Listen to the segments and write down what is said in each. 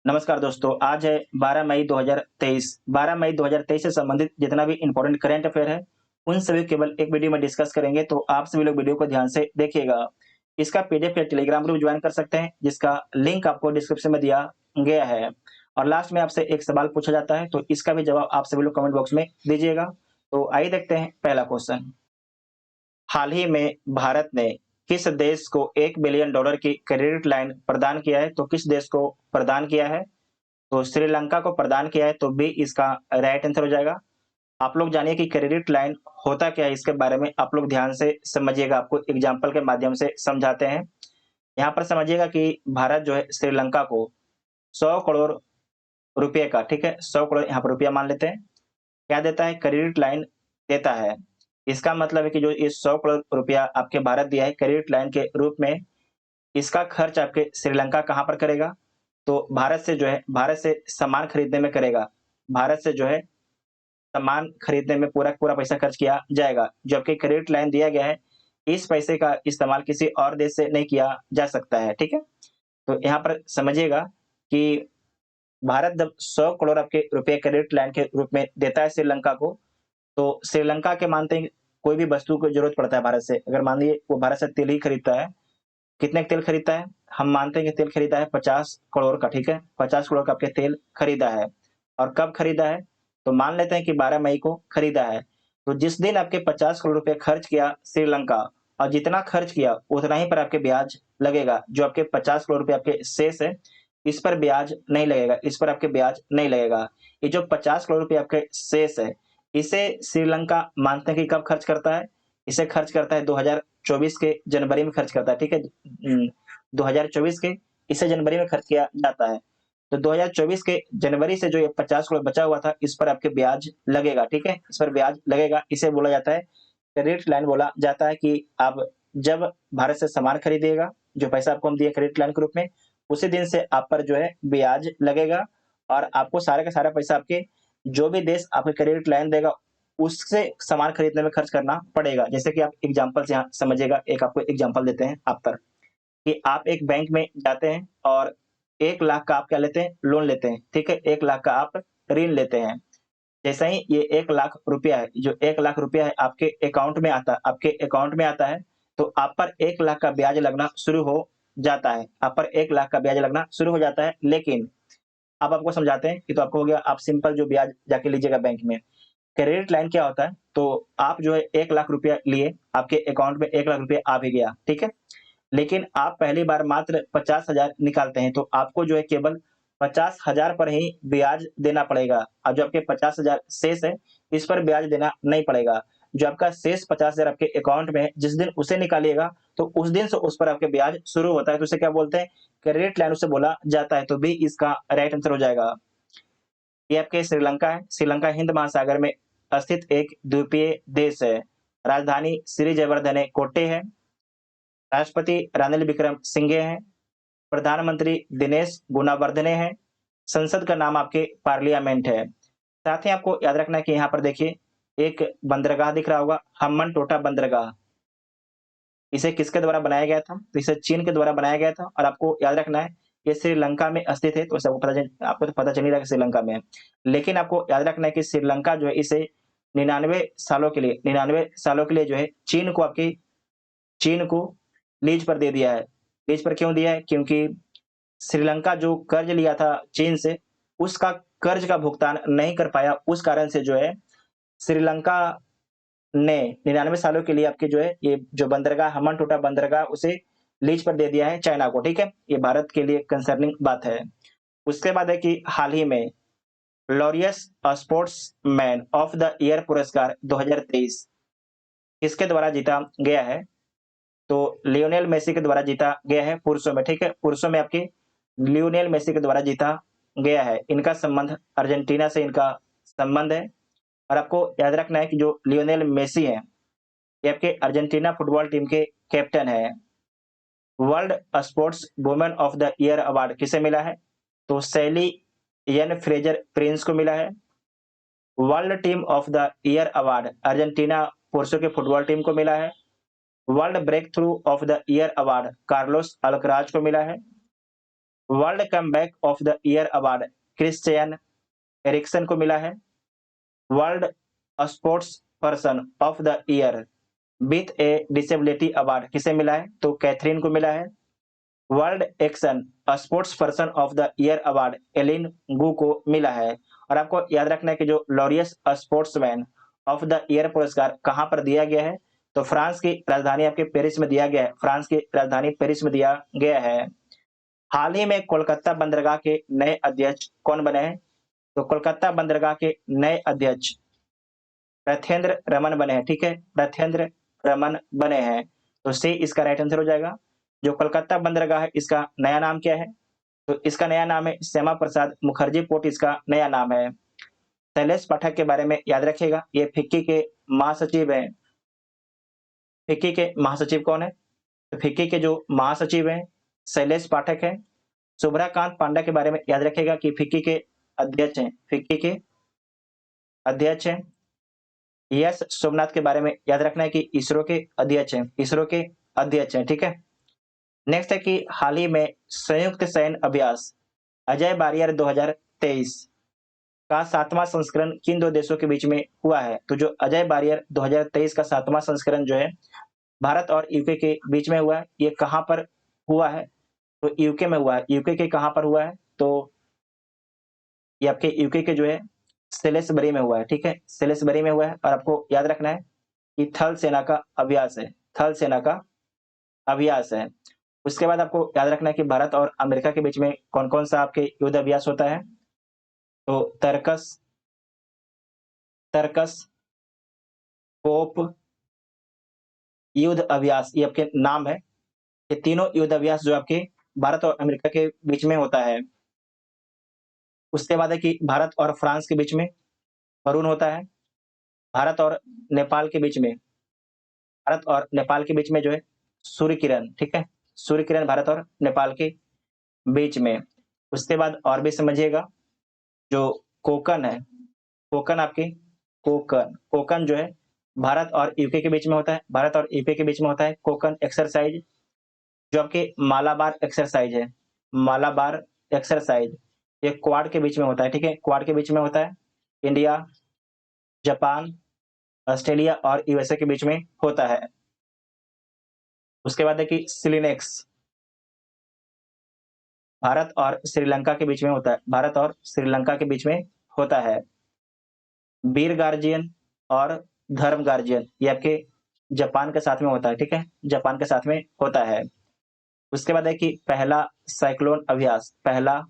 नमस्कार दोस्तों, आज है 12 मई 2023। 12 मई 2023 से संबंधित जितना भी इम्पोर्टेंट करंट अफेयर है, उन सभी केवल एक वीडियो में डिस्कस करेंगे, तो आप सभी लोग वीडियो को ध्यान से देखिएगा। इसका पीडीएफ या टेलीग्राम ग्रुप ज्वाइन कर सकते हैं, जिसका लिंक आपको डिस्क्रिप्शन में दिया गया है। और लास्ट में आपसे एक सवाल पूछा जाता है, तो इसका भी जवाब आप सभी लोग कमेंट बॉक्स में दीजिएगा। तो आइए देखते हैं पहला क्वेश्चन। हाल ही में भारत ने किस देश को $1 बिलियन की क्रेडिट लाइन प्रदान किया है? तो किस देश को प्रदान किया है? तो श्रीलंका को प्रदान किया है, तो बी इसका राइट आंसर हो जाएगा। आप लोग जानिए कि क्रेडिट लाइन होता क्या है, इसके बारे में आप लोग ध्यान से समझिएगा। आपको एग्जाम्पल के माध्यम से समझाते हैं। यहाँ पर समझिएगा कि भारत जो है श्रीलंका को 100 करोड़ रुपए का, ठीक है, 100 करोड़ यहाँ पर रुपया मान लेते हैं, क्या देता है? क्रेडिट लाइन देता है। इसका मतलब है कि जो ये 100 करोड़ रुपया आपके भारत दिया है क्रेडिट लाइन के रूप में, इसका खर्च आपके श्रीलंका कहाँ पर करेगा? तो भारत से सामान खरीदने में करेगा। भारत से जो है सामान खरीदने में पूरा पूरा पैसा खर्च किया जाएगा। जबकि क्रेडिट लाइन दिया गया है, इस पैसे का इस्तेमाल किसी और देश से नहीं किया जा सकता है, ठीक है? तो यहाँ पर समझिएगा कि भारत जब 100 करोड़ आपके रुपए क्रेडिट लाइन के रूप में देता है श्रीलंका को, तो श्रीलंका के मानते हैं कोई भी वस्तु को जरूरत पड़ता है भारत से। अगर मान लीजिए वो भारत से तेल ही खरीदता है, कितने का तेल खरीदता है? हम मानते हैं कि तेल खरीदा है 50 करोड़ का, ठीक है? 50 करोड़ का आपके तेल खरीदा है। और कब खरीदा है? तो मान लेते हैं कि 12 मई को खरीदा है। तो जिस दिन आपके 50 करोड़ रुपए खर्च किया श्रीलंका, और जितना खर्च किया उतना ही पर आपके ब्याज लगेगा। जो आपके 50 करोड़ रुपए आपके शेष है, इस पर ब्याज नहीं लगेगा, इस पर आपके ब्याज नहीं लगेगा। ये जो 50 करोड़ रुपए आपके शेष है, इसे श्रीलंका मानते हैं कि कब खर्च करता है? इसे खर्च करता है 2024 के जनवरी में खर्च करता है, ठीक है? 2024 के इसे जनवरी में खर्च किया जाता है। तो 2024 के जनवरी से जो ये 50 करोड़ बचा हुआ था, इस पर आपके ब्याज लगेगा, ठीक है? इस पर ब्याज लगेगा। इसे बोला जाता है क्रेडिट लाइन। बोला जाता है कि आप जब भारत से सामान खरीदिएगा, जो पैसा आपको हम दिए क्रेडिट लाइन के रूप में, उसी दिन से आप पर जो है ब्याज लगेगा। और आपको सारे का सारा पैसा आपके जो भी देश आपको क्रेडिट लाइन देगा, उससे सामान खरीदने में खर्च करना पड़ेगा। जैसे कि आप एग्जाम्पल से यहाँ समझिएगा, एक आपको एग्जाम्पल देते हैं आप पर, कि आप एक बैंक में जाते हैं और 1 लाख का आप क्या लेते हैं? लोन लेते हैं, ठीक है? 1 लाख का आप ऋण लेते हैं। जैसे ही ये 1 लाख रुपया है, जो 1 लाख रुपया है आपके अकाउंट में आता है, तो आप पर 1 लाख का ब्याज लगना शुरू हो जाता है। आप पर 1 लाख का ब्याज लगना शुरू हो जाता है। लेकिन अब आपको समझाते हैं कि, तो आपको हो गया, आप सिंपल जो ब्याज जाके लीजिएगा बैंक में। क्रेडिट लाइन क्या होता है? तो आप जो है 1 लाख रुपया लिए, आपके अकाउंट में 1 लाख रुपया आ भी गया, ठीक है? लेकिन आप पहली बार मात्र 50,000 निकालते हैं, तो आपको जो है केवल 50,000 पर ही ब्याज देना पड़ेगा। और जो आपके 50,000 शेष है, इस पर ब्याज देना नहीं पड़ेगा। जो आपका शेष 50,000 आपके अकाउंट में है, जिस दिन उसे निकालिएगा, तो उस दिन से उस पर आपके ब्याज शुरू होता है। तो उसे क्या बोलते हैं? क्रेडिट लाइन उसे बोला जाता है। तो बी इसका राइट आंसर हो जाएगा। ये आपके श्रीलंका है। श्रीलंका हिंद महासागर में स्थित एक द्वीपीय देश है। राजधानी श्री जयवर्धने कोट्टे है। राष्ट्रपति रानिल विक्रमसिंघे हैं। प्रधानमंत्री दिनेश गुणावर्धने हैं। संसद का नाम आपके पार्लियामेंट है। साथ ही आपको याद रखना है कि यहाँ पर देखिए, एक बंदरगाह दिख रहा होगा, हम्मन टोटा बंदरगाह। इसे किसके द्वारा बनाया गया था? तो इसे चीन के द्वारा बनाया गया था। और आपको याद रखना है, ये श्रीलंका में स्थित है। तो आपको तो पता चल ही रहा है कि श्रीलंका में है। लेकिन आपको याद रखना है कि श्रीलंका जो है, इसे 99 सालों के लिए जो है चीन को लीज पर दे दिया है। लीज पर क्यों दिया है? क्योंकि श्रीलंका जो कर्ज लिया था चीन से, उसका कर्ज का भुगतान नहीं कर पाया। उस कारण से जो है श्रीलंका ने 99 सालों के लिए आपके जो है ये जो बंदरगाह, हम्मन-टोटा बंदरगाह, उसे लीज पर दे दिया है चाइना को, ठीक है? ये भारत के लिए कंसर्निंग बात है। उसके बाद है कि हाल ही में Laureus sportsman of the year पुरस्कार 2023 किसके द्वारा जीता गया है? तो लियोनेल मेसी के द्वारा जीता गया है पुरुषों में, ठीक है? पुरुषों में आपके लियोनेल मेसी के द्वारा जीता गया है। इनका संबंध अर्जेंटीना से इनका संबंध है। और आपको याद रखना है कि जो लियोनेल मेसी हैं, ये आपके अर्जेंटीना फुटबॉल टीम के कैप्टन है। World sports women of the year award किसे मिला है? तो सैली एन फ्रेजर प्रिंस को मिला है। World team of the year award Argentina पुरुषों के फुटबॉल टीम को मिला है। World breakthrough of the year award Carlos Alcaraz को मिला है। World comeback of the year award Christian Eriksen को मिला है। World sports person of the year with a disability award किसे मिला है? तो कैथरीन को मिला है। World action sports person of the year award Eileen Gu को मिला है। और आपको याद रखना है कि जो Laureus sportsman of the year पुरस्कार कहां पर दिया गया है? तो फ्रांस की राजधानी आपके पेरिस में दिया गया है। फ्रांस की राजधानी पेरिस में दिया गया है। हाल ही में कोलकाता बंदरगाह के नए अध्यक्ष कौन बने हैं? तो कोलकाता बंदरगाह के नए अध्यक्ष रथेंद्र रमन बने हैं। ठीक है, रथेंद्र रमन बने हैं। तो सी इसका राइट आंसर हो जाएगा। जो कोलकाता बंदरगाह है इसका नया नाम क्या है? तो इसका नया नाम है श्यामा प्रसाद मुखर्जी पोर्ट, इसका नया नाम है। शैलेश पाठक के बारे में याद रखिएगा, ये फिक्की के महासचिव हैं। फिक्की के महासचिव कौन है? तो फिक्की के जो महासचिव हैं शैलेश पाठक है। शुभ्राकांत पांडा के बारे में याद रखिएगा कि फिक्की के अध्यक्ष हैं। फिक्की के अध्यक्ष हैं। यस सोमनाथ के बारे में याद रखना है कि इसरो के अध्यक्ष हैं। इसरो के अध्यक्ष हैं। ठीक है। नेक्स्ट है कि हाल ही में संयुक्त सैन्य अभ्यास अजय बारियर 2023 का 7वां संस्करण किन दो देशों के बीच में हुआ है? तो जो अजय बारियर 2023 का 7वां संस्करण जो है भारत और यूके के बीच में हुआ है। ये कहां पर हुआ है? तो यूके में हुआ है। यूके के कहां पर हुआ है? तो ये आपके यूके के जो है सेलेसबरी में हुआ है। ठीक है, सेलेसबरी में हुआ है। और आपको याद रखना है कि थल सेना का अभ्यास है। थल सेना का अभ्यास है। उसके बाद आपको याद रखना है कि भारत और अमेरिका के बीच में कौन कौन सा आपके युद्ध अभ्यास होता है? तो तर्कस, तर्कस, पोप युद्ध अभ्यास, ये आपके नाम है। ये तीनों युद्ध अभ्यास जो आपके भारत और अमेरिका के बीच में होता है। उसके बाद है कि भारत और फ्रांस के बीच में वरुण होता है। भारत और नेपाल के बीच में, भारत और नेपाल के बीच में जो है सूर्य किरण। ठीक है, सूर्य किरण भारत और नेपाल के बीच में। उसके बाद और भी समझिएगा, जो कोकन है, कोकन आपके कोकन, कोकन जो है भारत और यूके के बीच में होता है। भारत और यूके के बीच में होता है कोकन एक्सरसाइज। जो आपके मालाबार एक्सरसाइज है, मालाबार एक्सरसाइज, ये क्वाड के बीच में होता है। ठीक है, क्वाड के बीच में होता है। इंडिया, जापान, ऑस्ट्रेलिया और यूएसए के बीच में होता है। उसके बाद है कि सिलिनेक्स भारत और श्रीलंका के बीच में होता है। भारत और श्रीलंका के बीच में होता है। वीर गार्जियन और धर्म गार्जियन, ये आपके जापान के साथ में होता है। ठीक है, जापान के साथ में होता है। उसके बाद है कि पहला साइक्लोन अभ्यास, पहला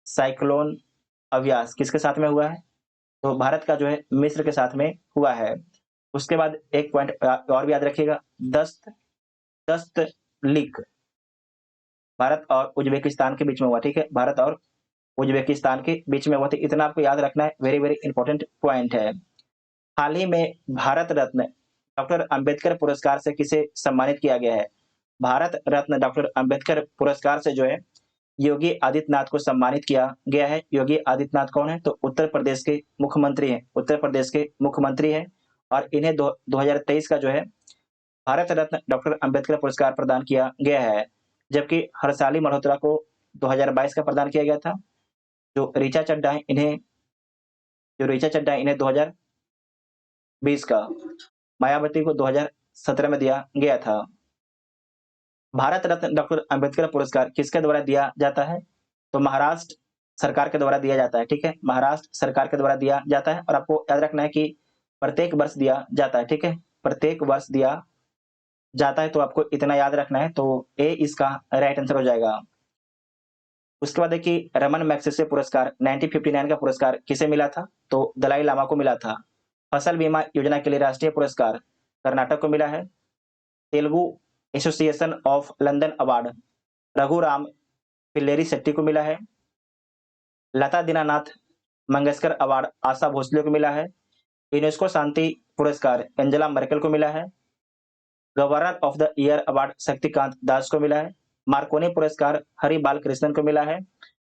साइक्लोन अभ्यास किसके साथ में हुआ है? तो भारत का जो है मिस्र के साथ में हुआ है। उसके बाद एक पॉइंट और भी याद रखिएगा, दस्त, दस्त लीक भारत और उज्बेकिस्तान के बीच में हुआ। ठीक है, भारत और उज्बेकिस्तान के बीच में हुआ था। इतना आपको याद रखना है, वेरी वेरी इंपॉर्टेंट पॉइंट है। हाल ही में भारत रत्न डॉक्टर अंबेडकर पुरस्कार से किसे सम्मानित किया गया है? भारत रत्न डॉक्टर अंबेडकर पुरस्कार से जो है योगी आदित्यनाथ को सम्मानित किया गया है। योगी आदित्यनाथ कौन है? तो उत्तर प्रदेश के मुख्यमंत्री हैं। उत्तर प्रदेश के मुख्यमंत्री हैं। और इन्हें 2023 का जो है भारत रत्न डॉक्टर अंबेडकर पुरस्कार प्रदान किया गया है। जबकि हर्षाली मल्होत्रा को 2022 का प्रदान किया गया था। जो ऋचा चड्ढा है इन्हें 2020 का, मायावती को 2017 में दिया गया था। भारत रत्न डॉक्टर अंबेडकर पुरस्कार किसके द्वारा दिया जाता है? तो महाराष्ट्र सरकार के द्वारा दिया जाता है। ठीक है, महाराष्ट्र सरकार के द्वारा दिया जाता है। और आपको याद रखना है कि प्रत्येक वर्ष दिया जाता है। ठीक है, प्रत्येक वर्ष दिया जाता है। तो आपको इतना याद रखना है। तो ए इसका राइट आंसर हो जाएगा। उसके बाद है कि रमन मैग्सेसे पुरस्कार 1959 का पुरस्कार किसे मिला था? तो दलाई लामा को मिला था। फसल बीमा योजना के लिए राष्ट्रीय पुरस्कार कर्नाटक को मिला है। Telugu association of London award Raghuram Pilleri Shetty को मिला है। लता दीनानाथ मंगेशकर अवार्ड आशा भोसले को मिला है। यूनेस्को शांति पुरस्कार एंजेला मर्केल को मिला है। Governor of the year award Shaktikanta Das को मिला है। मार्कोनी पुरस्कार हरि बाल कृष्णन को मिला है।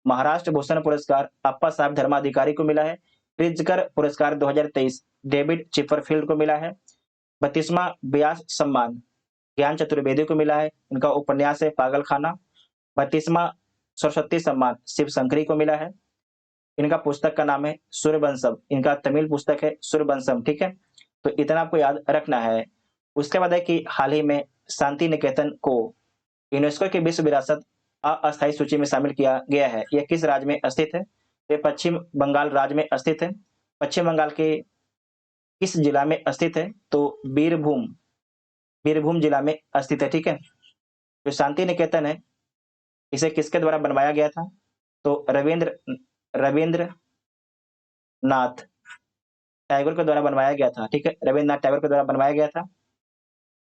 महाराष्ट्र भूषण पुरस्कार अप्पा साहब धर्माधिकारी को मिला है। प्रिज्कर पुरस्कार 2023 डेविड चिपरफील्ड को मिला है। 32वां व्यास सम्मान ज्ञान चतुर्वेदी को मिला है। इनका उपन्यास है पागल खाना। 32वां सरस्वती सम्मान शिव शंकरी को मिला है। इनका पुस्तक का नाम है सूर्यवंशम, इनका तमिल पुस्तक है सूर्यवंशम, ठीक है। तो इतना आपको याद रखना है। उसके बाद है कि हाल ही में शांति निकेतन को यूनेस्को की विश्व विरासत अस्थायी सूची में शामिल किया गया है। यह किस राज्य में स्थित है? ये पश्चिम बंगाल राज्य में स्थित है। पश्चिम बंगाल के किस जिला में स्थित है? तो बीरभूम, बीरभूम जिला में स्थित है, ठीक है। जो शांति निकेतन है, इसे किसके द्वारा बनवाया गया था? तो रविंद्र नाथ टैगोर के द्वारा बनवाया गया था, ठीक है। रविन्द्रनाथ टैगोर के द्वारा बनवाया गया था।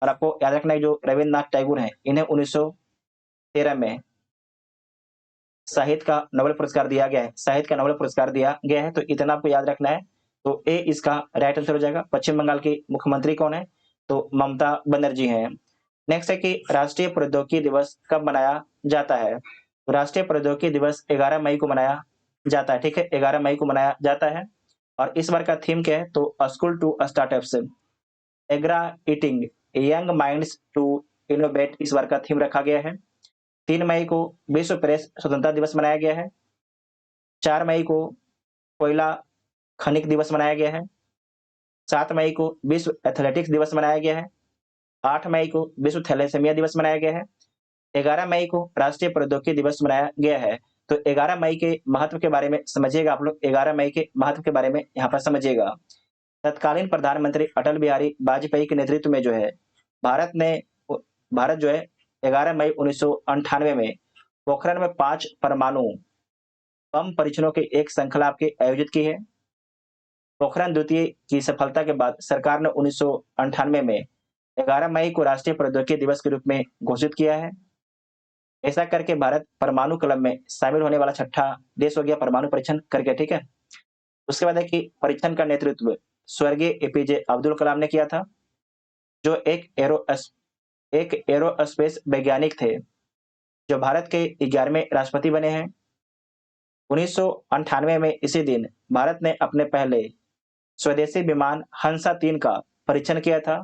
और आपको याद रखना है जो रविन्द्रनाथ टैगोर हैं, इन्हें 1913 में साहित्य का नोबेल पुरस्कार दिया गया है, साहित्य का नोबेल पुरस्कार दिया गया है। तो इतना आपको याद रखना है। तो ए इसका राइट आंसर हो जाएगा। पश्चिम बंगाल की मुख्यमंत्री कौन है? तो ममता बनर्जी हैं। नेक्स्ट है कि राष्ट्रीय प्रौद्योगिकी दिवस कब मनाया जाता है? तो राष्ट्रीय प्रौद्योगिकी दिवस 11 मई को मनाया जाता है, ठीक है। 11 मई को मनाया जाता है। और इस बार का थीम क्या है? तो school to startups, igniting young minds to innovate, इस बार का थीम रखा गया है। 3 मई को विश्व प्रेस स्वतंत्रता दिवस मनाया गया है। 4 मई को कोयला खनिक दिवस मनाया गया है। 7 मई को विश्व एथलेटिक्स दिवस मनाया गया है। 8 मई को विश्व थैलेसेमिया दिवस मनाया गया है। 11 मई को राष्ट्रीय प्रौद्योगिकी दिवस मनाया गया है। तो 11 मई के महत्व के बारे में समझिएगा आप लोग, 11 मई के महत्व के बारे में यहाँ पर समझिएगा। तत्कालीन प्रधानमंत्री अटल बिहारी वाजपेयी के नेतृत्व में जो है भारत जो है 11 मई 1998 में पोखरण में 5 परमाणु बम परीक्षणों की एक श्रृंखला आपके आयोजित की है। पोखरण द्वितीय की सफलता के बाद सरकार ने 1998 में 11 मई को राष्ट्रीय प्रौद्योगिकी दिवस के रूप में घोषित किया है। ऐसा करके भारत परमाणु क्लब में शामिल होने वाला 6ठा देश हो गया परमाणु परीक्षण करके, ठीक है। उसके बाद है कि परीक्षण का नेतृत्व स्वर्गीय एपीजे अब्दुल कलाम ने किया था, जो एक एरोस्पेस वैज्ञानिक थे, जो भारत के 11वें राष्ट्रपति बने हैं। 1998 में इसी दिन भारत ने अपने पहले स्वदेशी विमान हंसा 3 का परीक्षण किया था,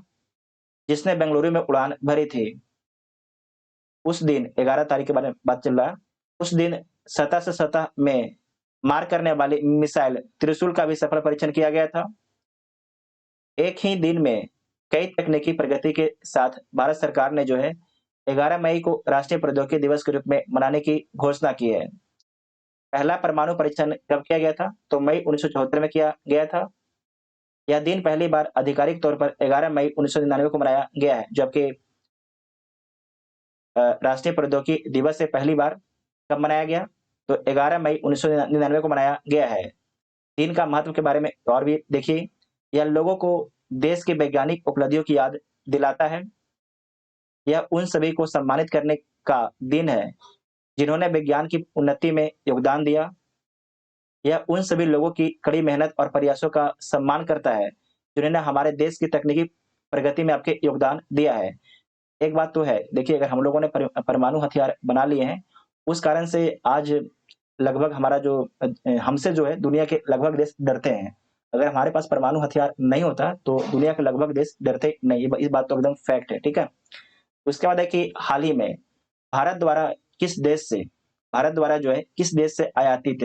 जिसने बेंगलुरु में उड़ान भरी थी। उस दिन 11 तारीख के बारे में बात चल रहा है। उस दिन सतह से सतह में मार करने वाली मिसाइल त्रिशूल का भी सफल परीक्षण किया गया था। एक ही दिन में कई तकनीकी प्रगति के साथ भारत सरकार ने जो है 11 मई को राष्ट्रीय प्रौद्योगिकी दिवस के रूप में मनाने की घोषणा की है। पहला परमाणु परीक्षण कब किया गया था? तो मई 1974 में किया गया था। यह दिन पहली बार आधिकारिक तौर पर 11 मई 1999 को मनाया गया है, जबकि राष्ट्रीय प्रौद्योगिकी दिवस से पहली बार कब मनाया गया? तो 11 मई 1999 को मनाया गया है। दिन का महत्व के बारे में और भी देखिए, यह लोगों को देश की वैज्ञानिक उपलब्धियों की याद दिलाता है। यह उन सभी को सम्मानित करने का दिन है जिन्होंने विज्ञान की उन्नति में योगदान दिया। यह उन सभी लोगों की कड़ी मेहनत और प्रयासों का सम्मान करता है जिन्होंने हमारे देश की तकनीकी प्रगति में आपके योगदान दिया है। एक बात तो है, देखिए, अगर हम लोगों ने परमाणु हथियार बना लिए हैं, उस कारण से आज लगभग हमारा जो हमसे जो है दुनिया के लगभग देश डरते हैं। अगर हमारे पास परमाणु हथियार नहीं होता तो दुनिया के लगभग देश डरते नहीं। इस बात तो एकदम फैक्ट है, ठीक है। उसके बाद है कि हाल ही में भारत द्वारा भारत द्वारा जो है किस देश से आयातित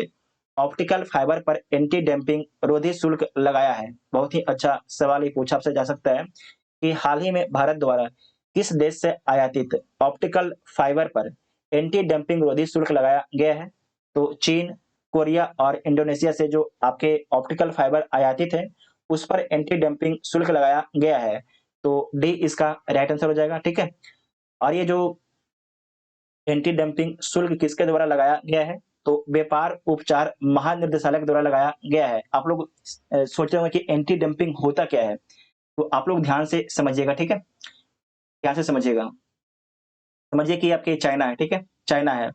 ऑप्टिकल फाइबर पर एंटी डंपिंग रोधी शुल्क लगाया है? बहुत ही अच्छा सवाल ये पूछा आपसे जा सकता है कि हाल ही में भारत द्वारा किस देश से आयातित ऑप्टिकल फाइबर पर एंटी डंपिंग रोधी शुल्क लगाया गया है? तो चीन, कोरिया और इंडोनेशिया से जो आपके ऑप्टिकल फाइबर आयातित है, उस पर एंटी डंपिंग शुल्क लगाया गया है। तो डी इसका राइट आंसर हो जाएगा, ठीक है। और ये जो एंटी डंपिंग शुल्क किसके द्वारा लगाया गया है? तो व्यापार उपचार महानिदेशालय के द्वारा लगाया गया है। आप लोग सोचे होंगे कि एंटी डंपिंग होता क्या है, तो आप लोग ध्यान से समझिएगा, ठीक है। ध्यान से समझिएगा। समझिए कि आपके चाइना है, ठीक है। चाइना है,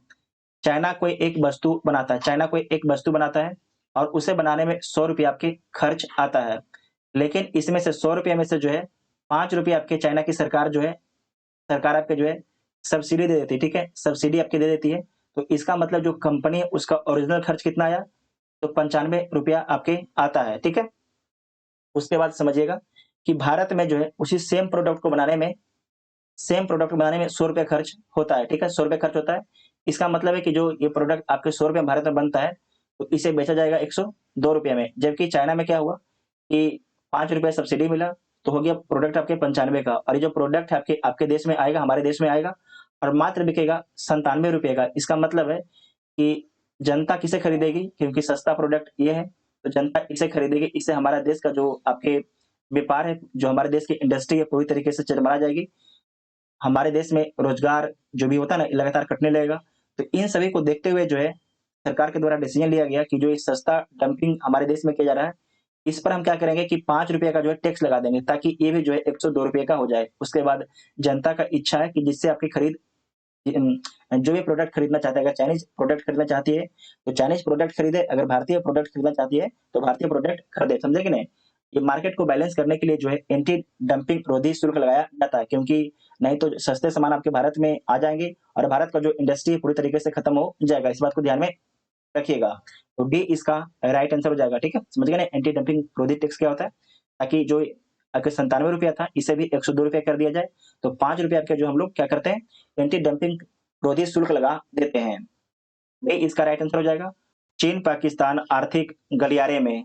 चाइना कोई एक वस्तु बनाता है, चाइना कोई एक वस्तु बनाता है और उसे बनाने में 100 रुपये आपके खर्च आता है। लेकिन इसमें से 100 रुपये में से जो है 5 रुपये आपके चाइना की सरकार आपके जो है सब्सिडी दे देती है, ठीक है। सब्सिडी आपके दे देती है। तो इसका मतलब जो कंपनी है उसका ओरिजिनल खर्च कितना आया? तो 95 रुपया आपके आता है, ठीक है। उसके बाद समझिएगा कि भारत में जो है उसी सेम प्रोडक्ट को बनाने में 100 रुपये खर्च होता है, ठीक है। 100 रुपये खर्च होता है। इसका मतलब है कि जो ये प्रोडक्ट आपके 100 रुपये में भारत में बनता है, तो इसे बेचा जाएगा 102 रुपये में। जबकि चाइना में क्या हुआ कि 5 रुपये सब्सिडी मिला, तो हो गया प्रोडक्ट आपके 95 का, और ये जो प्रोडक्ट है आपके आपके देश में आएगा, हमारे देश में आएगा, और मात्र बिकेगा 97 रुपये का। इसका मतलब है कि जनता किसे खरीदेगी, क्योंकि सस्ता प्रोडक्ट ये है, तो जनता इसे खरीदेगी। इससे हमारा देश का जो आपके व्यापार है, जो हमारे देश की इंडस्ट्री है, पूरी तरीके से चरमरा जाएगी। हमारे देश में रोजगार जो भी होता है ना, लगातार कटने लगेगा। तो इन सभी को देखते हुए जो है सरकार के द्वारा डिसीजन लिया गया कि जो ये सस्ता डंपिंग हमारे देश में किया जा रहा है, इस पर हम क्या करेंगे कि 5 रुपये का जो है टैक्स लगा देंगे, ताकि ये भी जो है 102 रुपये का हो जाए। उसके बाद जनता का इच्छा है कि जिससे आपकी खरीद जो भी प्रोडक्ट खरीदना चाहता है, अगर चाइनीज प्रोडक्ट खरीदना चाहती है तो चाइनीज प्रोडक्ट खरीदे, अगर भारतीय प्रोडक्ट खरीदना चाहती है तो भारतीय प्रोडक्ट खरीदे। समझे कि नहीं? ये मार्केट को बैलेंस करने के लिए जो है एंटी डंपिंग रोधी शुल्क लगाया जाता है, क्योंकि नहीं तो सस्ते सामान आपके भारत में आ जाएंगे और भारत का जो इंडस्ट्री है पूरी तरीके से खत्म हो जाएगा। इस बात को ध्यान में रखिएगा। तो डी इसका राइट आंसर हो जाएगा। ठीक है, समझ गए ना एंटी डंपिंग रोधी टैक्स क्या होता है, ताकि जो अगर 97 रुपया था इसे भी 102 रुपया कर दिया जाए, तो 5 रुपया आपके जो हम लोग क्या करते हैं एंटी डंपिंग रोधी शुल्क लगा देते हैं। भाई इसका राइट आंसर हो जाएगा। चीन पाकिस्तान आर्थिक गलियारे में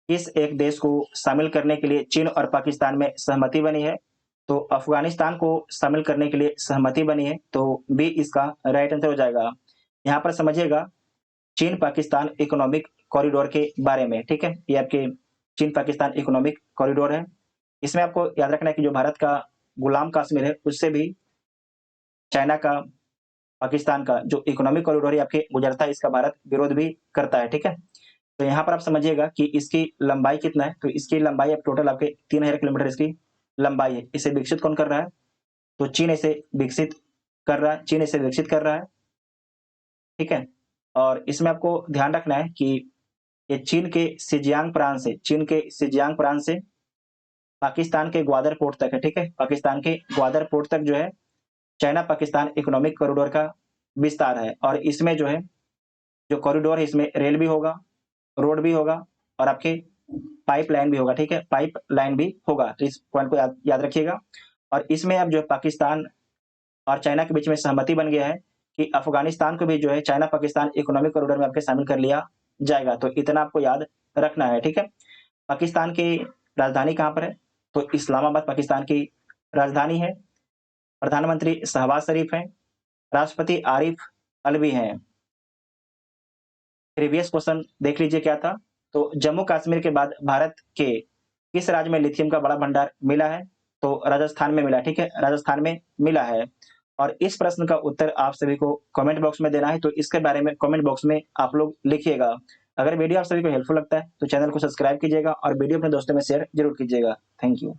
किस एक देश को शामिल करने के लिए चीन और पाकिस्तान में सहमति बनी है? तो अफगानिस्तान को शामिल करने के लिए सहमति बनी है, तो बी इसका राइट आंसर हो जाएगा। यहाँ पर समझिएगा चीन पाकिस्तान इकोनॉमिक कॉरिडोर के बारे में। ठीक है, ये आपके चीन पाकिस्तान इकोनॉमिक कॉरिडोर है। इसमें आपको याद रखना है कि जो भारत का गुलाम कश्मीर है, उससे भी चाइना का, पाकिस्तान का जो इकोनॉमिक कॉरिडोर है आपके गुजरता है, इसका भारत विरोध भी करता है। ठीक है, तो यहाँ पर आप समझिएगा कि इसकी लंबाई कितना है। तो इसकी लंबाई अब टोटल आपके 3000 किलोमीटर इसकी लंबाई है। इसे विकसित कौन कर रहा है? तो चीन इसे विकसित कर रहा है, चीन इसे विकसित कर रहा है। ठीक है, और इसमें आपको ध्यान रखना है कि ये चीन के सिजियांग प्रांत से, चीन के सिजियांग प्रांत से पाकिस्तान के ग्वादर पोर्ट तक है। ठीक है, पाकिस्तान के ग्वादर पोर्ट तक जो है चाइना पाकिस्तान इकोनॉमिक कॉरिडोर का विस्तार है। और इसमें जो है जो कॉरिडोर है इसमें रेल भी होगा, रोड भी होगा, और आपके पाइप लाइन भी होगा। ठीक है, पाइप लाइन भी होगा। तो इस पॉइंट को याद रखिएगा। और इसमें अब जो है पाकिस्तान और चाइना के बीच में सहमति बन गया है कि अफगानिस्तान को भी जो है चाइना पाकिस्तान इकोनॉमिक कॉरिडोर में आपके शामिल कर लिया जाएगा। तो इतना आपको याद रखना है। ठीक है, पाकिस्तान की राजधानी कहाँ पर है? तो इस्लामाबाद पाकिस्तान की राजधानी है। प्रधानमंत्री शहबाज शरीफ हैं, राष्ट्रपति आरिफ अलवी हैं। प्रीवियस क्वेश्चन देख लीजिए क्या था। तो जम्मू कश्मीर के बाद भारत के किस राज्य में लिथियम का बड़ा भंडार मिला है? तो राजस्थान में मिला। ठीक है, राजस्थान में मिला है। और इस प्रश्न का उत्तर आप सभी को कमेंट बॉक्स में देना है, तो इसके बारे में कमेंट बॉक्स में आप लोग लिखिएगा। अगर वीडियो आप सभी को हेल्पफुल लगता है तो चैनल को सब्सक्राइब कीजिएगा और वीडियो अपने दोस्तों में शेयर जरूर कीजिएगा। Thank you.